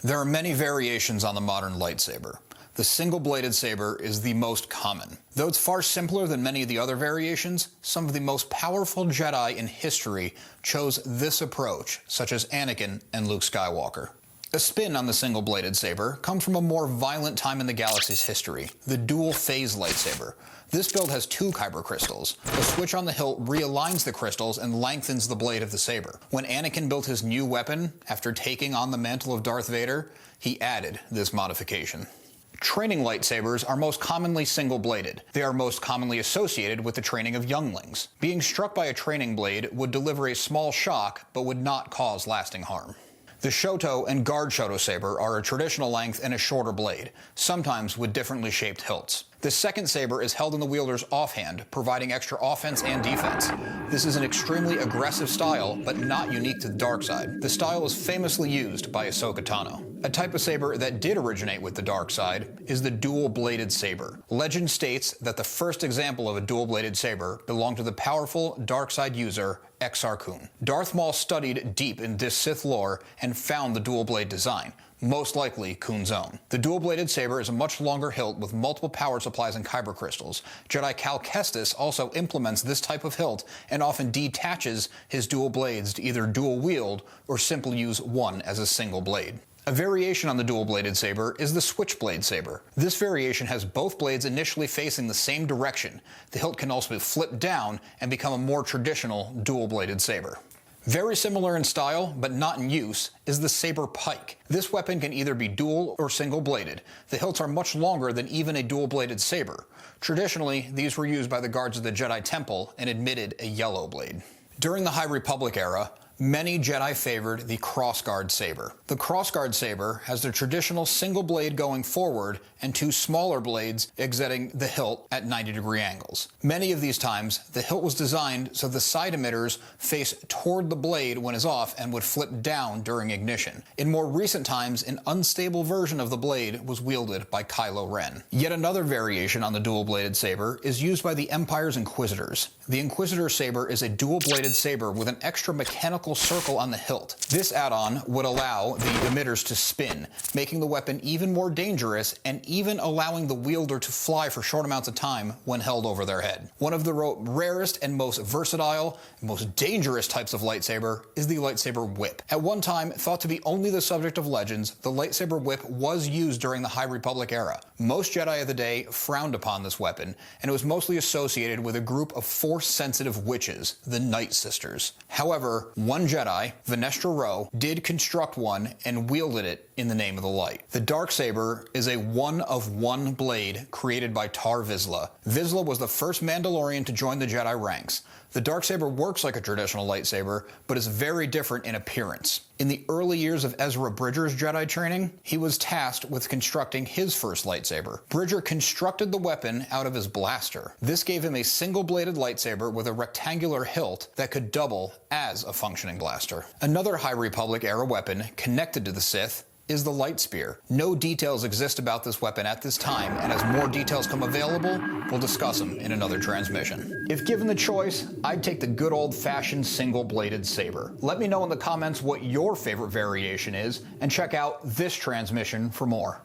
There are many variations on the modern lightsaber. The single-bladed saber is the most common. Though it's far simpler than many of the other variations, some of the most powerful Jedi in history chose this approach, such as Anakin and Luke Skywalker. A spin on the single-bladed saber comes from a more violent time in the galaxy's history, the dual-phase lightsaber. This build has two kyber crystals. A switch on the hilt realigns the crystals and lengthens the blade of the saber. When Anakin built his new weapon, after taking on the mantle of Darth Vader, he added this modification. Training lightsabers are most commonly single-bladed. They are most commonly associated with the training of younglings. Being struck by a training blade would deliver a small shock, but would not cause lasting harm. The Shoto and Guard Shoto saber are a traditional length and a shorter blade, sometimes with differently shaped hilts. The second saber is held in the wielder's offhand, providing extra offense and defense. This is an extremely aggressive style, but not unique to the dark side. The style is famously used by Ahsoka Tano. A type of saber that did originate with the dark side is the dual-bladed saber. Legend states that the first example of a dual-bladed saber belonged to the powerful dark side user Exar Kun. Darth Maul studied deep in this Sith lore and found the dual-blade design, most likely Kun's own. The dual-bladed saber is a much longer hilt with multiple power supplies and kyber crystals. Jedi Cal Kestis also implements this type of hilt and often detaches his dual blades to either dual wield or simply use one as a single blade. A variation on the dual-bladed saber is the switchblade saber. This variation has both blades initially facing the same direction. The hilt can also be flipped down and become a more traditional dual-bladed saber. Very similar in style, but not in use, is the saber pike. This weapon can either be dual or single-bladed. The hilts are much longer than even a dual-bladed saber. Traditionally, these were used by the guards of the Jedi Temple and admitted a yellow blade. During the High Republic era, many Jedi favored the Crossguard saber. The Crossguard saber has the traditional single blade going forward and two smaller blades exiting the hilt at 90-degree angles. Many of these times, the hilt was designed so the side emitters face toward the blade when it's off and would flip down during ignition. In more recent times, an unstable version of the blade was wielded by Kylo Ren. Yet another variation on the dual-bladed saber is used by the Empire's Inquisitors. The Inquisitor saber is a dual-bladed saber with an extra mechanical circle on the hilt. This add-on would allow the emitters to spin, making the weapon even more dangerous and even allowing the wielder to fly for short amounts of time when held over their head. One of the rarest and most versatile, most dangerous types of lightsaber is the lightsaber whip. At one time, thought to be only the subject of legends, the lightsaber whip was used during the High Republic era. Most Jedi of the day frowned upon this weapon, and it was mostly associated with a group of Force-sensitive witches, the Night Sisters. However, one Jedi, Venestra Rho, did construct one and wielded it in the name of the light. The Darksaber is a one-of-one blade created by Tar Vizsla. Vizsla was the first Mandalorian to join the Jedi ranks. The Darksaber works like a traditional lightsaber, but is very different in appearance. In the early years of Ezra Bridger's Jedi training, he was tasked with constructing his first lightsaber. Bridger constructed the weapon out of his blaster. This gave him a single-bladed lightsaber with a rectangular hilt that could double as a functioning blaster. Another High Republic era weapon connected to the Sith is the Lightspear. No details exist about this weapon at this time, and as more details come available, we'll discuss them in another transmission. If given the choice, I'd take the good old-fashioned single-bladed saber. Let me know in the comments what your favorite variation is, and check out this transmission for more.